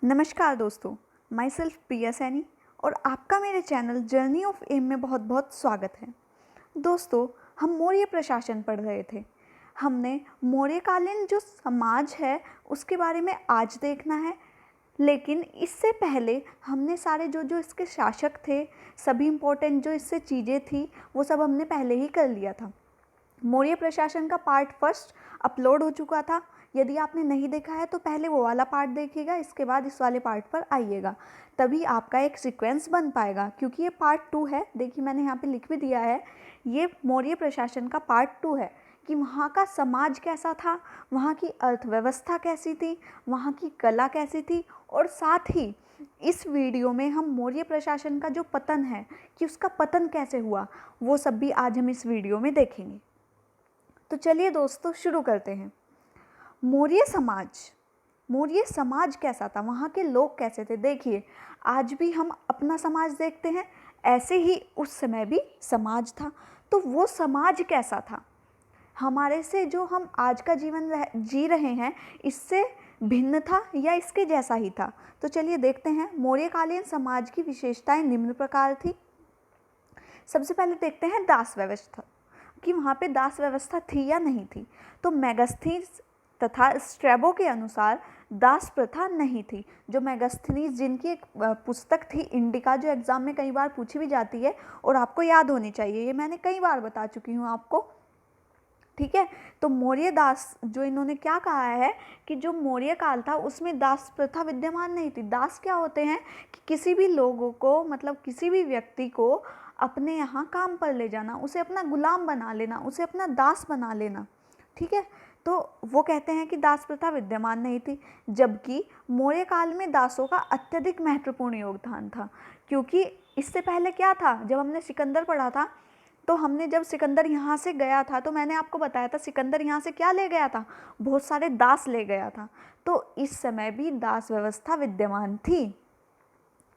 नमस्कार दोस्तों, my self प्रिया सैनी और आपका मेरे चैनल जर्नी ऑफ एम में बहुत बहुत स्वागत है। दोस्तों, हम मौर्य प्रशासन पढ़ रहे थे। हमने मौर्यकालीन जो समाज है उसके बारे में आज देखना है, लेकिन इससे पहले हमने सारे जो इसके शासक थे, सभी इम्पोर्टेंट जो इससे चीज़ें थी वो सब हमने पहले ही कर लिया था। मौर्य प्रशासन का पार्ट फर्स्ट अपलोड हो चुका था। यदि आपने नहीं देखा है तो पहले वो वाला पार्ट देखिएगा, इसके बाद इस वाले पार्ट पर आइएगा, तभी आपका एक सीक्वेंस बन पाएगा। क्योंकि ये पार्ट 2 है, देखिए मैंने यहाँ पे लिख भी दिया है, ये मौर्य प्रशासन का पार्ट 2 है कि वहाँ का समाज कैसा था, वहाँ की अर्थव्यवस्था कैसी थी, वहाँ की कला कैसी थी, और साथ ही इस वीडियो में हम मौर्य प्रशासन का जो पतन है कि उसका पतन कैसे हुआ, वो सब भी आज हम इस वीडियो में देखेंगे। तो चलिए दोस्तों शुरू करते हैं। मौर्य समाज कैसा था, वहाँ के लोग कैसे थे। देखिए, आज भी हम अपना समाज देखते हैं, ऐसे ही उस समय भी समाज था। तो वो समाज कैसा था, हमारे से जो हम आज का जीवन जी रहे हैं इससे भिन्न था या इसके जैसा ही था। तो चलिए देखते हैं। मौर्यकालीन समाज की विशेषताएं निम्न प्रकार थी। सबसे पहले देखते हैं दास व्यवस्था, कि वहाँ पे दास व्यवस्था थी या नहीं थी। तो मेगास्थनीज तथा स्ट्रैबो के अनुसार दास प्रथा नहीं थी। जो मेगास्थनीज जिनकी एक पुस्तक थी इंडिका, जो एग्ज़ाम में कई बार पूछी भी जाती है और आपको याद होनी चाहिए, ये मैंने कई बार बता चुकी हूँ आपको, ठीक है। तो मौर्य दास जो इन्होंने क्या कहा है कि जो मौर्य काल था उसमें दास प्रथा विद्यमान नहीं थी। दास क्या होते हैं कि किसी भी लोगों को, मतलब किसी भी व्यक्ति को अपने यहाँ काम पर ले जाना, उसे अपना गुलाम बना लेना, उसे अपना दास बना लेना, ठीक है। तो वो कहते हैं कि दास प्रथा विद्यमान नहीं थी। जबकि मौर्य काल में दासों का अत्यधिक महत्वपूर्ण योगदान था। क्योंकि इससे पहले क्या था, जब हमने सिकंदर पढ़ा था, तो हमने जब सिकंदर यहाँ से गया था तो मैंने आपको बताया था सिकंदर यहाँ से क्या ले गया था, बहुत सारे दास ले गया था। तो इस समय भी दास व्यवस्था विद्यमान थी,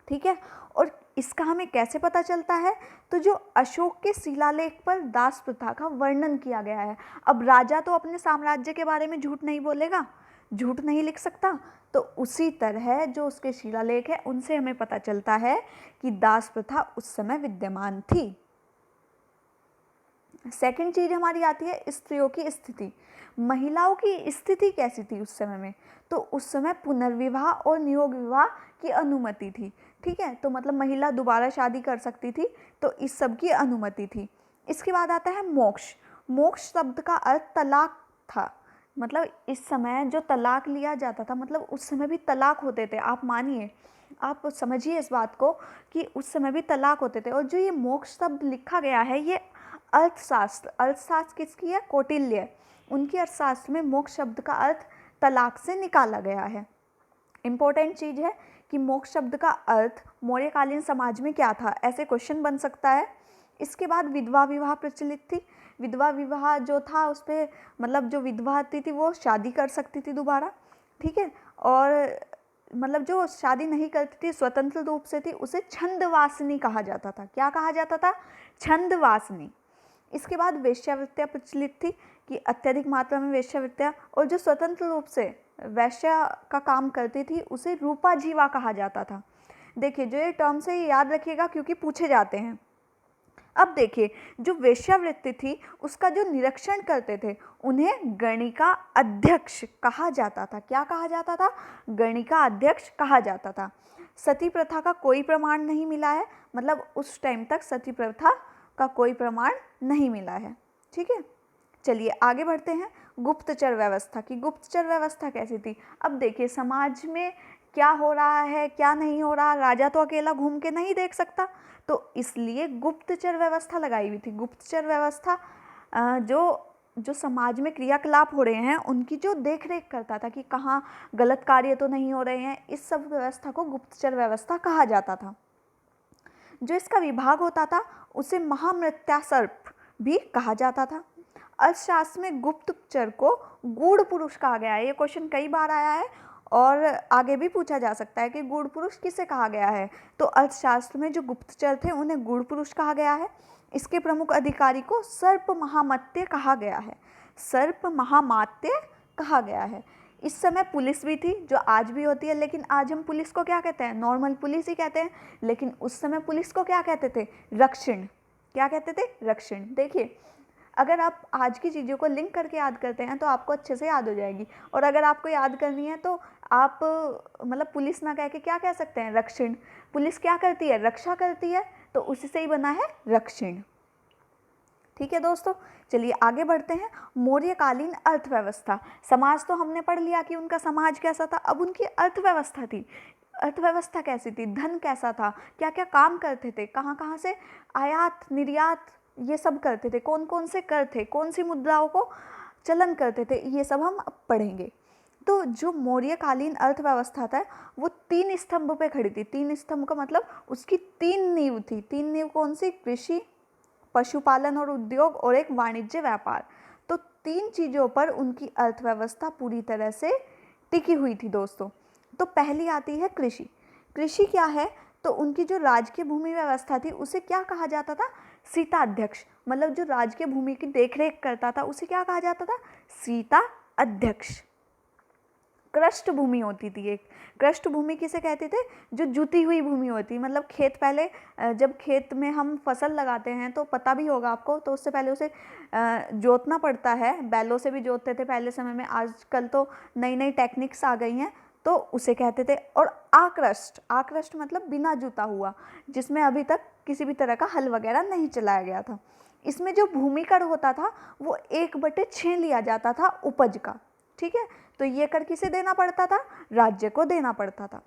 ठीक है। और इसका हमें कैसे पता चलता है, तो जो अशोक के शिलालेख पर दास प्रथा का वर्णन किया गया है। अब राजा तो अपने साम्राज्य के बारे में झूठ नहीं बोलेगा, झूठ नहीं लिख सकता, तो उसी तरह जो उसके शिलालेख है उनसे हमें पता चलता है कि दास प्रथा उस समय विद्यमान थी। सेकंड चीज हमारी आती है स्त्रियों की स्थिति। महिलाओं की स्थिति कैसी थी उस समय में, तो उस समय पुनर्विवाह और नियोग विवाह की अनुमति थी, ठीक है। तो मतलब महिला दोबारा शादी कर सकती थी, तो इस सब की अनुमति थी। इसके बाद आता है मोक्ष। मोक्ष शब्द का अर्थ तलाक था। मतलब इस समय जो तलाक लिया जाता था, मतलब उस समय भी तलाक होते थे, आप मानिए, आप समझिए इस बात को कि उस समय भी तलाक होते थे। और जो ये मोक्ष शब्द लिखा गया है, ये अर्थशास्त्र किसकी है, कौटिल्य, उनकी अर्थशास्त्र में मोक्ष शब्द का अर्थ तलाक से निकाला गया है। इंपॉर्टेंट चीज़ है कि मोक्ष शब्द का अर्थ मौर्यकालीन समाज में क्या था, ऐसे क्वेश्चन बन सकता है। इसके बाद विधवा विवाह प्रचलित थी। विधवा विवाह जो था उस पर, मतलब जो विधवा आती थी वो शादी कर सकती थी दोबारा, ठीक है। और मतलब जो शादी नहीं करती थी, स्वतंत्र रूप से थी, उसे छंदवासिनी कहा जाता था। क्या कहा जाता था, छंदवासिनी। इसके बाद वेश्यावृत्तियाँ प्रचलित थी कि अत्यधिक मात्रा में वेश्यावृत्तियाँ, और जो स्वतंत्र रूप से वैश्या का काम करती थी उसे रूपा जीवा कहा जाता था। देखिए, जो ये टर्म से याद रखिएगा क्योंकि पूछे जाते हैं। अब देखिए, जो वेश्यावृत्ति थी उसका जो निरीक्षण करते थे उन्हें गणिका अध्यक्ष कहा जाता था। क्या कहा जाता था, गणिका अध्यक्ष कहा जाता था। सती प्रथा का कोई प्रमाण नहीं मिला है, मतलब उस टाइम तक सती प्रथा का कोई प्रमाण नहीं मिला है, ठीक है। चलिए आगे बढ़ते हैं। गुप्तचर व्यवस्था की। गुप्तचर व्यवस्था कैसी थी, अब देखिए समाज में क्या हो रहा है क्या नहीं हो रहा, राजा तो अकेला घूम के नहीं देख सकता, तो इसलिए गुप्तचर व्यवस्था लगाई हुई थी। गुप्तचर व्यवस्था जो समाज में क्रियाकलाप हो रहे हैं उनकी जो देख रेख करता था कि कहाँ गलत कार्य तो नहीं हो रहे हैं, इस सब व्यवस्था को गुप्तचर व्यवस्था कहा जाता था। जो इसका विभाग होता था उसे महामृत्यासर्प भी कहा जाता था। अर्थशास्त्र में गुप्तचर को गूढ़ पुरुष कहा गया है। ये क्वेश्चन कई बार आया है और आगे भी पूछा जा सकता है कि गूढ़ पुरुष किसे कहा गया है। तो अर्थशास्त्र में जो गुप्तचर थे उन्हें गूढ़ पुरुष कहा गया है। इसके प्रमुख अधिकारी को सर्प महामात्य कहा गया है। सर्प महामात्य कहा गया है। इस समय पुलिस भी थी जो आज भी होती है, लेकिन आज हम पुलिस को क्या कहते हैं, नॉर्मल पुलिस ही कहते हैं। लेकिन उस समय पुलिस को क्या कहते थे, रक्षिण। क्या कहते थे, रक्षिण। देखिए अगर आप आज की चीज़ों को लिंक करके याद करते हैं तो आपको अच्छे से याद हो जाएगी। और अगर आपको याद करनी है तो आप मतलब पुलिस ना कह के क्या कह सकते हैं, रक्षिण। पुलिस क्या करती है, रक्षा करती है, तो उसी से ही बना है रक्षिण। ठीक है दोस्तों, चलिए आगे बढ़ते हैं। मौर्यकालीन अर्थव्यवस्था। समाज तो हमने पढ़ लिया कि उनका समाज कैसा था, अब उनकी अर्थव्यवस्था थी। अर्थव्यवस्था कैसी थी, धन कैसा था, क्या क्या काम करते थे, कहाँ कहाँ से आयात निर्यात ये सब करते थे, कौन कौन से कर थे, कौन सी मुद्राओं को चलन करते थे, ये सब हम अब पढ़ेंगे। तो जो मौर्यकालीन अर्थव्यवस्था था वो 3 स्तंभ पे खड़ी थी। 3 स्तंभ का मतलब उसकी 3 नींव थी। 3 नींव कौन सी, कृषि, पशुपालन और उद्योग और एक वाणिज्य व्यापार। तो 3 चीज़ों पर उनकी अर्थव्यवस्था पूरी तरह से टिकी हुई थी दोस्तों। तो पहली आती है कृषि। कृषि क्या है, तो उनकी जो राजकीय भूमि व्यवस्था थी उसे क्या कहा जाता था, सीता अध्यक्ष। मतलब जो राजकीय भूमि की देखरेख करता था उसे क्या कहा जाता था, सीता अध्यक्ष। कृष्ट भूमि होती थी एक। कृष्ट भूमि किसे कहते थे, जो जुती हुई भूमि होती, मतलब खेत पहले जब खेत में हम फसल लगाते हैं तो पता भी होगा आपको, तो उससे पहले उसे जोतना पड़ता है। बैलों से भी जोतते थे पहले समय में, आजकल तो नई नई टेक्निक्स आ गई हैं, तो उसे कहते थे। और आकृष्ट, आकृष्ट मतलब बिना जुता हुआ, जिसमें अभी तक किसी भी तरह का हल वगैरह नहीं चलाया गया था। इसमें जो भूमि कर होता था वो 1/6 लिया जाता था उपज का। ठीक है, तो ये कर किसे देना पड़ता था, राज्य को देना पड़ता था।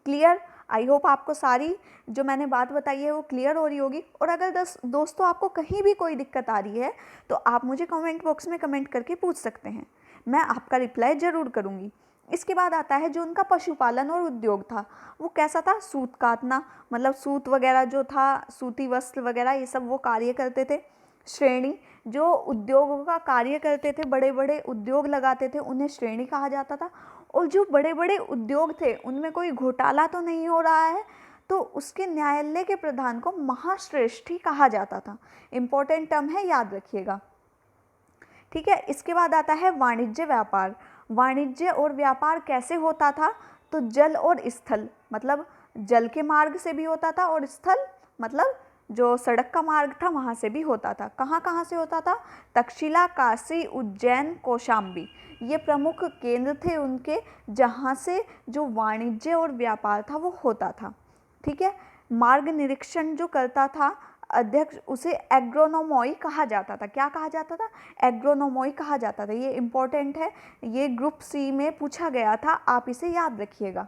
क्लियर, आई होप आपको सारी जो मैंने बात बताई है वो क्लियर हो रही होगी। और अगर दोस्तों आपको कहीं भी कोई दिक्कत आ रही है तो आप मुझे कमेंट बॉक्स में कमेंट करके पूछ सकते हैं, मैं आपका रिप्लाई ज़रूर करूँगी। इसके बाद आता है जो उनका पशुपालन और उद्योग था, वो कैसा था, सूत काटना, मतलब सूत वगैरह जो था, सूती वस्त्र वगैरह ये सब वो कार्य करते थे। श्रेणी, जो उद्योगों का कार्य करते थे, बड़े बड़े उद्योग लगाते थे, उन्हें श्रेणी कहा जाता था। और जो बड़े बड़े उद्योग थे उनमें कोई घोटाला तो नहीं हो रहा है, तो उसके न्यायालय के प्रधान को महाश्रेष्ठी कहा जाता था। इम्पोर्टेंट टर्म है, याद रखिएगा। ठीक है, इसके बाद आता है वाणिज्य व्यापार। वाणिज्य और व्यापार कैसे होता था, तो जल और स्थल, मतलब जल के मार्ग से भी होता था, और स्थल मतलब जो सड़क का मार्ग था वहाँ से भी होता था। कहाँ कहाँ से होता था, तक्षशिला, काशी, उज्जैन, कौशाम्बी, ये प्रमुख केंद्र थे उनके, जहाँ से जो वाणिज्य और व्यापार था वो होता था। ठीक है, मार्ग निरीक्षण जो करता था अध्यक्ष, उसे एग्रोनोमोई कहा जाता था। क्या कहा जाता था, एग्रोनोमोई कहा जाता था। ये इम्पोर्टेंट है, ये ग्रुप सी में पूछा गया था, आप इसे याद रखिएगा।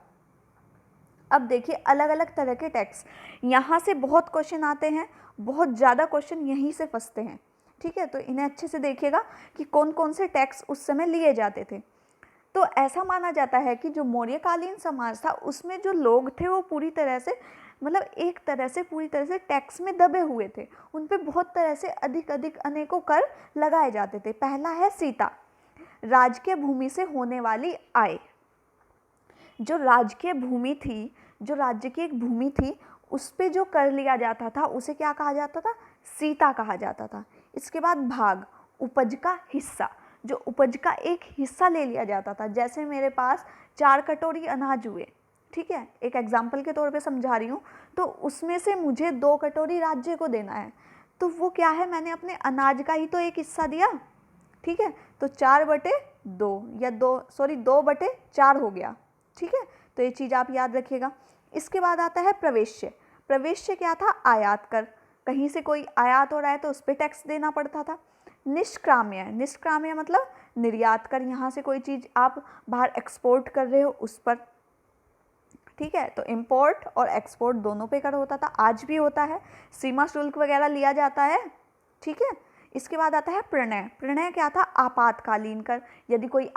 अब देखिए अलग अलग तरह के टैक्स, यहाँ से बहुत क्वेश्चन आते हैं, बहुत ज़्यादा क्वेश्चन यहीं से फंसते हैं। ठीक है, तो इन्हें अच्छे से देखिएगा कि कौन कौन से टैक्स उस समय लिए जाते थे। तो ऐसा माना जाता है कि जो मौर्यकालीन समाज था उसमें जो लोग थे वो पूरी तरह से, मतलब एक तरह से पूरी तरह से टैक्स में दबे हुए थे। उन पे बहुत तरह से अधिक अधिक अनेकों कर लगाए जाते थे। पहला है सीता, राजकीय भूमि से होने वाली आय। जो राजकीय भूमि थी, जो राज्य की एक भूमि थी, उस पे जो कर लिया जाता था उसे क्या कहा जाता था, सीता कहा जाता था। इसके बाद भाग, उपज का हिस्सा, जो उपज का एक हिस्सा ले लिया जाता था। जैसे मेरे पास 4 कटोरी अनाज हुए, ठीक है, एक एग्जाम्पल के तौर पे समझा रही हूँ, तो उसमें से मुझे 2 कटोरी राज्य को देना है, तो वो क्या है, मैंने अपने अनाज का ही तो एक हिस्सा दिया। ठीक है, तो 4/2 या 2/4 हो गया। ठीक है, तो ये चीज़ आप याद रखिएगा। इसके बाद आता है प्रवेश्य। प्रवेश्य क्या था, आयात कर, कहीं से कोई आयात हो रहा है तो उस पर टैक्स देना पड़ता था। निष्क्राम्य, निष्क्राम्य मतलब निर्यात कर, यहाँ से कोई चीज़ आप बाहर एक्सपोर्ट कर रहे हो उस पर। ठीक है, तो इंपोर्ट और एक्सपोर्ट दोनों पे कर होता था, आज भी होता है, सीमा शुल्क वगैरह लिया जाता है। ठीक है, इसके बाद आता है प्रणय। प्रणय क्या था, आपातकालीन कर, यदि कोई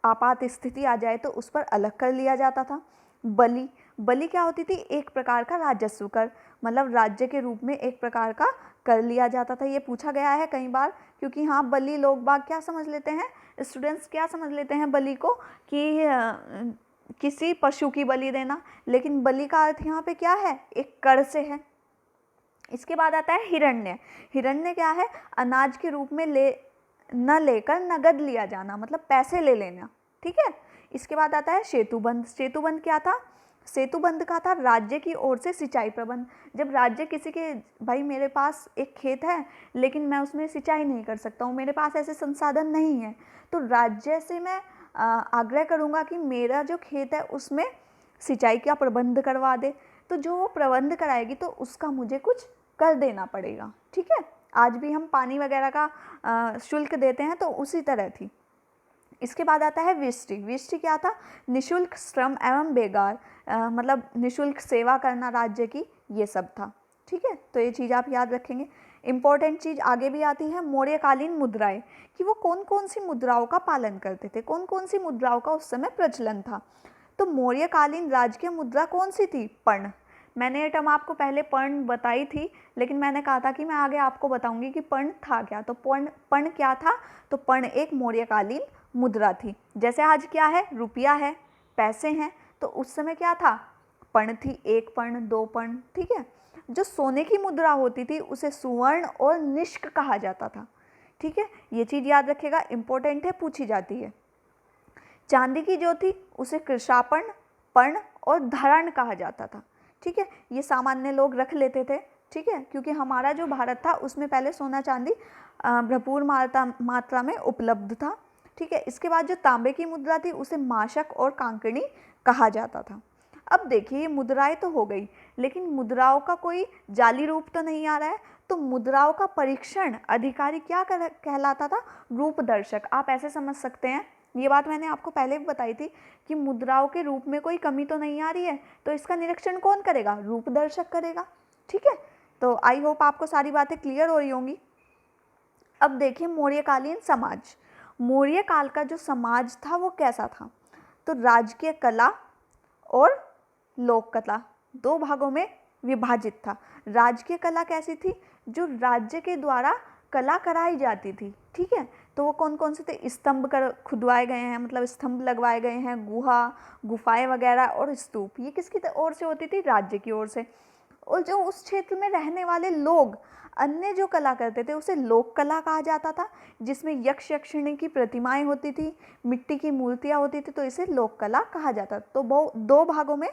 आपात स्थिति आ जाए तो उस पर अलग कर लिया जाता था। बलि, बलि क्या होती थी, एक प्रकार का राजस्व कर, मतलब राज्य के रूप में एक प्रकार का कर लिया जाता था। ये पूछा गया है कई बार, क्योंकि हाँ बलि लोग बाग क्या समझ लेते हैं, स्टूडेंट्स क्या समझ लेते हैं बलि को कि किसी पशु की बलि देना, लेकिन बलि का अर्थ यहाँ पे क्या है, एक कर से है। इसके बाद आता है हिरण्य। हिरण्य क्या है, अनाज के रूप में न लेकर नगद लिया जाना, मतलब पैसे ले लेना, ठीक है। इसके बाद आता है सेतुबंध। सेतुबंध क्या था? सेतुबंध का था राज्य की ओर से सिंचाई प्रबंध। जब राज्य किसी के, भाई मेरे पास एक खेत है लेकिन मैं उसमें सिंचाई नहीं कर सकता हूँ, मेरे पास ऐसे संसाधन नहीं है, तो राज्य से मैं आग्रह करूँगा कि मेरा जो खेत है उसमें सिंचाई का प्रबंध करवा दे। तो जो वो प्रबंध कराएगी तो उसका मुझे कुछ कर देना पड़ेगा, ठीक है। आज भी हम पानी वगैरह का शुल्क देते हैं, तो उसी तरह थी। इसके बाद आता है विष्टि। विष्टि क्या था? निशुल्क श्रम एवं बेगार, मतलब निशुल्क सेवा करना राज्य की, ये सब था, ठीक है। तो ये चीज़ आप याद रखेंगे। इम्पॉर्टेंट चीज़ आगे भी आती है मौर्यकालीन मुद्राएं, कि वो कौन कौन सी मुद्राओं का पालन करते थे, कौन कौन सी मुद्राओं का उस समय प्रचलन था। तो मौर्यकालीन राजकीय मुद्रा कौन सी थी? पर्ण। मैंने ये टर्म आपको पहले पर्ण बताई थी, लेकिन मैंने कहा था कि मैं आगे आपको बताऊंगी कि पर्ण था क्या। तो पर्ण क्या था? तो पर्ण एक मौर्यकालीन मुद्रा थी। जैसे आज क्या है? रुपया है, पैसे हैं, तो उस समय क्या था? पर्ण थी, 1 पर्ण, 2 पर्ण, ठीक है। जो सोने की मुद्रा होती थी उसे सुवर्ण और निष्क कहा जाता था, ठीक है। ये चीज़ याद रखेगा, इंपॉर्टेंट है, पूछी जाती है। चांदी की जो थी उसे कृषापर्ण, पर्ण और धरण कहा जाता था, ठीक है। ये सामान्य लोग रख लेते थे, ठीक है, क्योंकि हमारा जो भारत था उसमें पहले सोना चांदी भरपूर मात्रा में उपलब्ध था, ठीक है। इसके बाद जो तांबे की मुद्रा थी उसे माशक और कांकणी कहा जाता था। अब देखिए, ये मुद्राएं तो हो गई, लेकिन मुद्राओं का कोई जाली रूप तो नहीं आ रहा है। तो मुद्राओं का परीक्षण अधिकारी क्या कहलाता था? रूप दर्शक। आप ऐसे समझ सकते हैं, ये बात मैंने आपको पहले भी बताई थी कि मुद्राओं के रूप में कोई कमी तो नहीं आ रही है, तो इसका निरीक्षण कौन करेगा? रूप दर्शक करेगा, ठीक है। तो आई होप आपको सारी बातें क्लियर हो रही होंगी। अब देखिए मौर्यकालीन समाज। मौर्य काल का जो समाज था वो कैसा था? तो राजकीय कला और लोक कला, 2 भागों में विभाजित था। राजकीय कला कैसी थी? जो राज्य के द्वारा कला कराई जाती थी, ठीक है। तो वो कौन कौन से थे? स्तंभ खुदवाए गए हैं, मतलब स्तंभ लगवाए गए हैं, गुफाएं वगैरह और स्तूप, ये किसकी ओर से होती थी? राज्य की ओर से। और जो उस क्षेत्र में रहने वाले लोग अन्य जो कला करते थे उसे लोक कला कहा जाता था, जिसमें यक्ष यक्षिणी की प्रतिमाएं होती थी, मिट्टी की मूर्तियां होती थी, तो इसे लोक कला कहा जाता था। तो 2 भागों में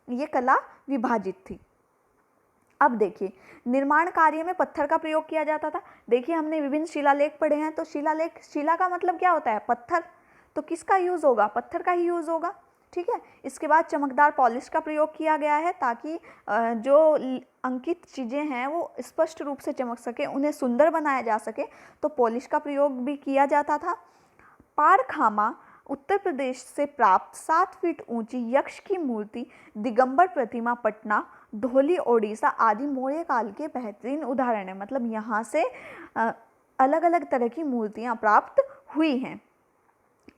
ये कला विभाजित थी। अब देखिए, निर्माण कार्य में पत्थर का प्रयोग किया जाता था। देखिए, हमने विभिन्न शिलालेख पढ़े हैं, तो शिलालेख, शिला का मतलब क्या होता है? पत्थर। तो किसका यूज़ होगा? पत्थर का ही यूज़ होगा, ठीक है। इसके बाद चमकदार पॉलिश का प्रयोग किया गया है, ताकि जो अंकित चीज़ें हैं वो स्पष्ट रूप से चमक सके, उन्हें सुंदर बनाया जा सके, तो पॉलिश का प्रयोग भी किया जाता था। पारखामा उत्तर प्रदेश से प्राप्त 7 फीट ऊंची यक्ष की मूर्ति, दिगंबर प्रतिमा पटना, धौली ओडिशा आदि मौर्य काल के बेहतरीन उदाहरण है। मतलब यहाँ से अलग अलग तरह की मूर्तियाँ प्राप्त हुई हैं।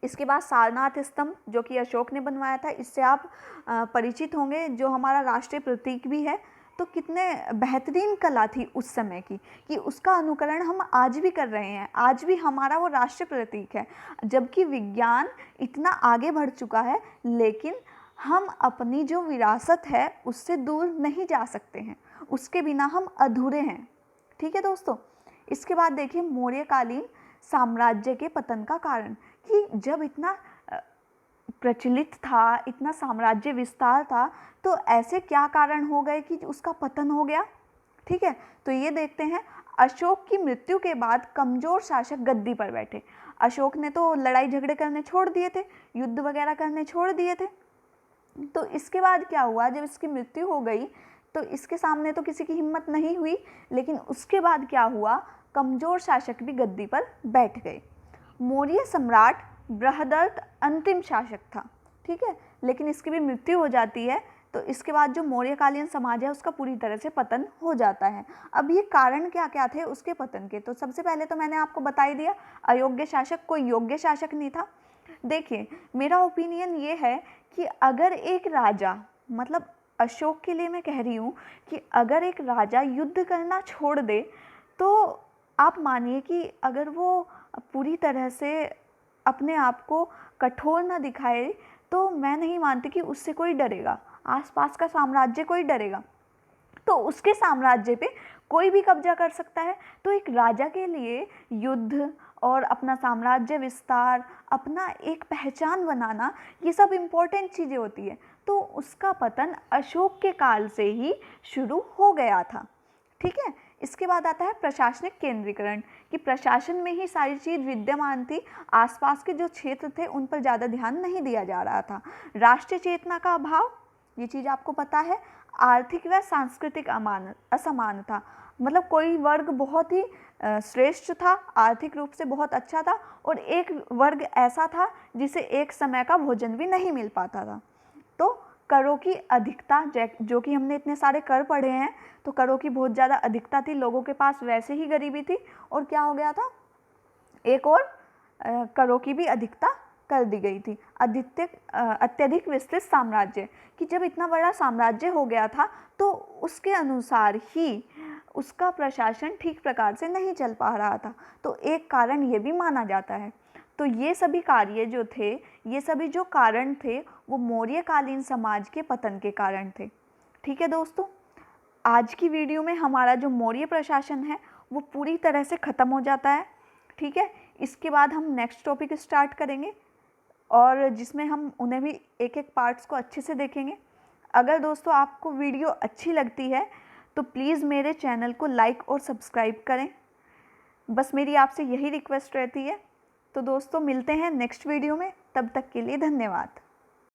इसके बाद सारनाथ स्तंभ, जो कि अशोक ने बनवाया था, इससे आप परिचित होंगे, जो हमारा राष्ट्रीय प्रतीक भी है। तो कितने बेहतरीन कला थी उस समय की, कि उसका अनुकरण हम आज भी कर रहे हैं, आज भी हमारा वो राष्ट्रीय प्रतीक है। जबकि विज्ञान इतना आगे बढ़ चुका है, लेकिन हम अपनी जो विरासत है उससे दूर नहीं जा सकते हैं, उसके बिना हम अधूरे हैं, ठीक है दोस्तों। इसके बाद देखिए मौर्यकालीन साम्राज्य के पतन का कारण, कि जब इतना प्रचलित था, इतना साम्राज्य विस्तार था, तो ऐसे क्या कारण हो गए कि उसका पतन हो गया, ठीक है। तो ये देखते हैं, अशोक की मृत्यु के बाद कमजोर शासक गद्दी पर बैठे। अशोक ने तो लड़ाई झगड़े करने छोड़ दिए थे, युद्ध वगैरह करने छोड़ दिए थे। तो इसके बाद क्या हुआ? जब इसकी मृत्यु हो गई तो इसके सामने तो किसी की हिम्मत नहीं हुई, लेकिन उसके बाद क्या हुआ? कमजोर शासक भी गद्दी पर बैठ गए। मौर्य सम्राट बृहदर्थ अंतिम शासक था, ठीक है, लेकिन इसकी भी मृत्यु हो जाती है। तो इसके बाद जो मौर्यकालीन समाज है उसका पूरी तरह से पतन हो जाता है। अब ये कारण क्या क्या थे उसके पतन के? तो सबसे पहले तो मैंने आपको बता ही दिया, अयोग्य शासक, कोई योग्य शासक नहीं था। देखिए, मेरा ओपिनियन ये है कि अगर एक राजा, मतलब अशोक के लिए मैं कह रही हूँ, कि अगर एक राजा युद्ध करना छोड़ दे, तो आप मानिए कि अगर वो पूरी तरह से अपने आप को कठोर ना दिखाए, तो मैं नहीं मानती कि उससे कोई डरेगा, आसपास का साम्राज्य कोई डरेगा। तो उसके साम्राज्य पे कोई भी कब्जा कर सकता है। तो एक राजा के लिए युद्ध और अपना साम्राज्य विस्तार, अपना एक पहचान बनाना, ये सब इम्पोर्टेंट चीज़ें होती है। तो उसका पतन अशोक के काल से ही शुरू हो गया था। ठीक है। इसके बाद आता है प्रशासनिक केंद्रीकरण, कि प्रशासन में ही सारी चीज़ विद्यमान थी, आसपास के जो क्षेत्र थे उन पर ज़्यादा ध्यान नहीं दिया जा रहा था। राष्ट्रीय चेतना का अभाव, ये चीज़ आपको पता है। आर्थिक व सांस्कृतिक असमानता, मतलब कोई वर्ग बहुत ही श्रेष्ठ था, आर्थिक रूप से बहुत अच्छा था, और एक वर्ग ऐसा था जिसे एक समय का भोजन भी नहीं मिल पाता था। तो करों की अधिकता, जो कि हमने इतने सारे कर पढ़े हैं, तो करों की बहुत ज़्यादा अधिकता थी, लोगों के पास वैसे ही गरीबी थी, और क्या हो गया था, एक और करों की भी अधिकता कर दी गई थी। अत्यधिक विस्तृत साम्राज्य, कि जब इतना बड़ा साम्राज्य हो गया था तो उसके अनुसार ही उसका प्रशासन ठीक प्रकार से नहीं चल पा रहा था, तो एक कारण ये भी माना जाता है। तो ये सभी कार्य जो थे, ये सभी जो कारण थे, वो मौर्यकालीन समाज के पतन के कारण थे। ठीक है दोस्तों, आज की वीडियो में हमारा जो मौर्य प्रशासन है वो पूरी तरह से ख़त्म हो जाता है। ठीक है। इसके बाद हम नेक्स्ट टॉपिक स्टार्ट करेंगे, और जिसमें हम उन्हें भी एक एक पार्ट्स को अच्छे से देखेंगे। अगर दोस्तों आपको वीडियो अच्छी लगती है तो प्लीज़ मेरे चैनल को लाइक और सब्सक्राइब करें, बस मेरी आपसे यही रिक्वेस्ट रहती है। तो दोस्तों मिलते हैं नेक्स्ट वीडियो में, तब तक के लिए धन्यवाद।